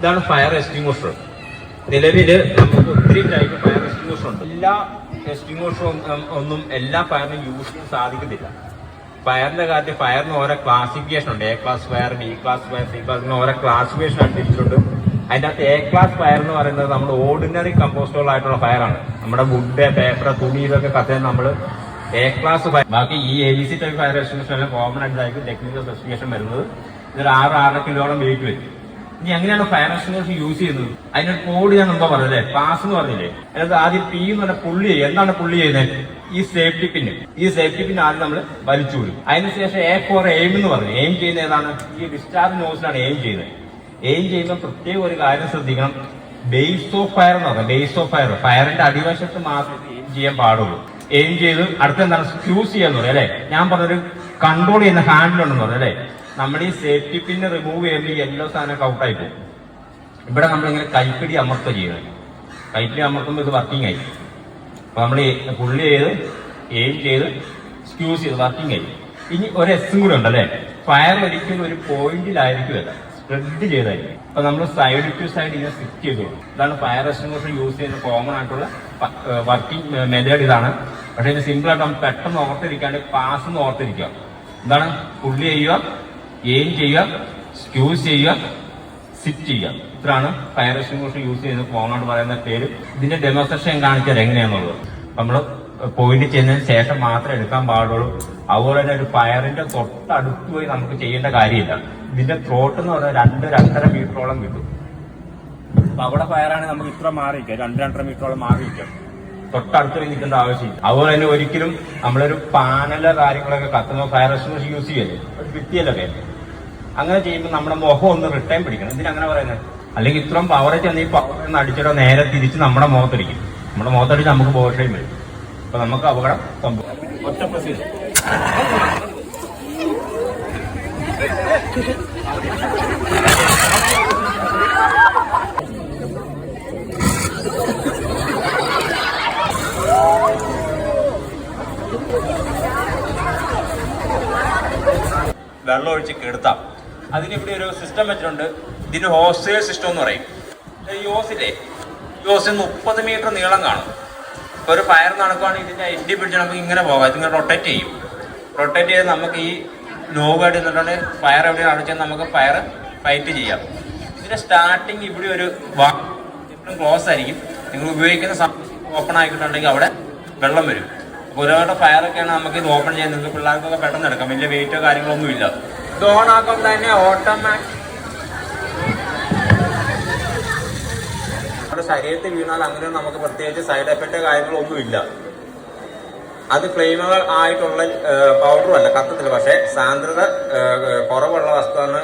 ഇതാണ് fire extinguisher. നിലവിൽ നമുക്ക് ഒത്തിരി ടൈപ്പ് ഫയർ എക്സ്റ്റിംഗ്വിഷർ ഉണ്ട്. എല്ലാ എക്സ്റ്റിംഗ്വിഷറും ഒന്നും എല്ലാ ഫയറിനും യൂസ് ചെയ്യാൻ സാധിക്കത്തില്ല. ഫയറിന്റെ കാര്യത്തിൽ ഫയറിന് ഓരോ ക്ലാസിഫിക്കേഷൻ ഉണ്ട്. A class fire, B class fire, C class, ഓരോ ക്ലാസിഫിക്കേഷൻ അനുസരിച്ചിട്ടുണ്ട്. അതിൻ്റെ അകത്ത് എ ക്ലാസ് ഫയർ എന്ന് പറയുന്നത് നമ്മൾ ഓർഡിനറി കമ്പോസ്റ്റബിളായിട്ടുള്ള ഫയറാണ്. നമ്മുടെ വുഡ്, പേപ്പർ, തുണി ഇതൊക്കെ കത്താൻ നമ്മൾ എ ക്ലാസ് ഫയർ. ബാക്കി ഈ ABC type fire extinguisher common ആയിട്ടായിരിക്കും ടെക്നിക്കൽ സ്പെസിഫിക്കേഷൻ വരുന്നത്. ഇതൊരു 6-6.5 കിലോളം വെയിറ്റ് വരും. ഇനി എങ്ങനെയാണ് ഫയർ എക്സ്റ്റിംഗ്വിഷർ യൂസ് ചെയ്യുന്നത്? അതിനൊരു കോഡ് ഞാൻ മുമ്പ് പറഞ്ഞല്ലേ, പാസ് എന്ന് പറഞ്ഞില്ലേ. അതിനകത്ത് ആദ്യം P എന്ന് പറഞ്ഞാൽ പുള്ളി ചെയ്യും. എന്താണ് പുള്ളി ചെയ്യുന്നത്? ഈ സേഫ്റ്റി പിൻ ആദ്യം നമ്മൾ വലിച്ചു വിടും. അതിനുശേഷം A ഫോർ എയിം എന്ന് പറഞ്ഞു. എയിം ചെയ്യുന്ന ഏതാണ്? ഈ ഡിസ്ചാർജ് നോസിലാണ് എയിം ചെയ്യുന്നത്. എയിം ചെയ്യുമ്പോൾ പ്രത്യേക ഒരു കാര്യം ശ്രദ്ധിക്കണം. ബേസ് ഓഫ് ഫയർ എന്ന് പറഞ്ഞാൽ ബേസ് ഓഫ് ഫയറിന്റെ അടിവശത്ത് മാത്രമേ എയിം ചെയ്യാൻ പാടുള്ളൂ. എയിം ചെയ്ത് അടുത്ത എന്താണ്? സ്ക്യൂസ് ചെയ്യാന്ന് പറയാം അല്ലെ. ഞാൻ പറഞ്ഞൊരു കൺട്രോൾ ചെയ്യുന്ന ഹാൻഡിൽ ഉണ്ടെന്ന് പറഞ്ഞു അല്ലെ. നമ്മുടെ ഈ സേഫ്റ്റി പിന്നെ റിമൂവ് ചെയ്യുമ്പോൾ ഈ എല്ലാ സാധനമൊക്കെ ഔട്ടായി പോകും. ഇവിടെ നമ്മളിങ്ങനെ കൈപ്പിടി അമർത്തുക ചെയ്യുന്നത്. കൈപ്പിടി അമർത്തുമ്പോൾ ഇത് വർക്കിംഗ് ആയി. അപ്പൊ നമ്മൾ പുള്ളി ചെയ്ത് എയിം ചെയ്ത് സ്ക്യൂസ് ചെയ്ത് വർക്കിംഗ് ആയി. ഇനി ഒരു എസ്സും കൂടെ ഉണ്ടല്ലേ. ഫയർ ഒരിക്കലും ഒരു പോയിന്റിലായിരിക്കുമല്ല, സ്പ്രെഡ് ചെയ്തായിരിക്കും. അപ്പൊ നമ്മൾ സൈഡ് ടു സൈഡ് ഇങ്ങനെ സ്റ്റിക്ക് ചെയ്ത് കൊടുക്കും. ഇതാണ് ഫയർ എക്സ്റ്റിംഗ്വിഷർ യൂസ് ചെയ്യുന്ന കോമൺ ആയിട്ടുള്ള വർക്കിംഗ് മെത്തേഡ് ഇതാണ്. പക്ഷെ ഇത് സിമ്പിൾ ആയിട്ട് നമുക്ക് പെട്ടെന്ന് ഓർത്തിരിക്കാണ്ട് പാസ് എന്ന് ഓർത്തിരിക്കുക. എന്താണ്? പുള്ളി ചെയ്യുക, എയിം ചെയ്യുക, സ്ക്യൂസ് ചെയ്യുക, സിറ്റ് ചെയ്യുക. ഇത്രയാണ് ഫയർ എക്സ്റ്റിംഗ്വിഷർ യൂസ് ചെയ്യുന്ന കോമൺ പറയുന്ന പേര്. ഇതിന്റെ ഡെമോൺസ്ട്രേഷൻ കാണിച്ചാൽ എങ്ങനെയാണെന്നുള്ളത് നമ്മൾ പോയിന്റ് ചെയ്യുന്നതിന് ശേഷം മാത്രമേ എടുക്കാൻ പാടുള്ളൂ. അതുപോലെ തന്നെ ഒരു ഫയറിന്റെ തൊട്ടടുത്ത് പോയി നമുക്ക് ചെയ്യേണ്ട കാര്യമില്ല. ഇതിന്റെ ത്രോട്ട് എന്ന് പറഞ്ഞാൽ 2-2.5 മീറ്ററോളം കിട്ടും. അപ്പൊ അവിടെ ഫയറാണെങ്കിൽ നമുക്ക് ഇത്ര മാറിയിരിക്കാം, 2-2.5 മീറ്ററോളം മാറിയിരിക്കാം. തൊട്ടടുത്ത് പോയി നിൽക്കേണ്ട ആവശ്യമില്ല. അതുപോലെ തന്നെ ഒരിക്കലും നമ്മളൊരു പാനലോ കാര്യങ്ങളൊക്കെ കത്തുന്ന ഫയർ എക്സ്റ്റിംഗ്വിഷർ യൂസ് ചെയ്യല്ലേ, ഒരു ഭിത്തിയല്ലൊക്കെ. അങ്ങനെ ചെയ്യുമ്പോൾ നമ്മുടെ മുഖം ഒന്ന് റിട്ടേൺ പിടിക്കണം. ഇതിനങ്ങനെ പറയുന്നത്. അല്ലെങ്കിൽ ഇത്രയും പവർ ചെന്ന് ഈ പവർ ഒന്ന് അടിച്ചിട്ടോ നേരെ തിരിച്ച് നമ്മുടെ മുഖത്തടിക്കും. നമ്മുടെ മുഖത്തടിച്ച് നമുക്ക് ബോഷയും വരും. അപ്പൊ നമുക്ക് അപകടം സംഭവിക്കും. ഒറ്റ പ്രസ് ചെയ്തു വെള്ളം ഒഴിച്ച് കെടുത്താം. അതിനിവിടെ ഒരു സിസ്റ്റം വെച്ചിട്ടുണ്ട്. ഇതിന് ഹോസ്റ്റേൽ സിസ്റ്റം എന്ന് പറയും. ഈ ഹോസില്ലേ, ഈ ഹോസിന് 30 മീറ്റർ നീളം കാണും. ഇപ്പോൾ ഒരു ഫയർ നടക്കുവാണെങ്കിൽ ഇതിൻ്റെ എൻഡി പിടിച്ച് നമുക്ക് ഇങ്ങനെ പോകാം. ഇതിങ്ങനെ റൊട്ടേറ്റ് ചെയ്യും. റൊട്ടേറ്റ് ചെയ്ത് നമുക്ക് ഈ നോവായിട്ട് നിന്നിട്ടുണ്ടെങ്കിൽ ഫയർ എവിടെയാണ് അടിച്ചാൽ നമുക്ക് ഫയർ ഫൈറ്റ് ചെയ്യാം. ഇതിൻ്റെ സ്റ്റാർട്ടിങ് ഇവിടെ ഒരു എപ്പോഴും ക്ലോസ് ആയിരിക്കും. നിങ്ങൾ ഉപയോഗിക്കുന്ന സമയം ഓപ്പൺ ആക്കിയിട്ടുണ്ടെങ്കിൽ അവിടെ വെള്ളം വരും. ഒരുപാട് ഫയറൊക്കെയാണ് നമുക്ക് ഇത് ഓപ്പൺ ചെയ്യാൻ. നിങ്ങൾക്ക് പിള്ളേർക്കൊക്കെ പെട്ടെന്ന് എടുക്കാം. വലിയ വെയിറ്റോ കാര്യങ്ങളൊന്നും ഇല്ല. ഇത് ഓൺ ആക്കുമ്പോൾ തന്നെ ഓട്ടോമാറ്റിക് നമ്മുടെ ശരീരത്തിൽ വീണാൽ അങ്ങനെ നമുക്ക് പ്രത്യേകിച്ച് സൈഡ് എഫക്റ്റോ കാര്യങ്ങളൊന്നും ഇല്ല. അത് ഫ്ലെയിമബിൾ ആയിട്ടുള്ള പൗഡറും അല്ല, കത്തത്തില്ല. പക്ഷേ സാന്ദ്രത കുറവുള്ള വസ്തുവാണ്.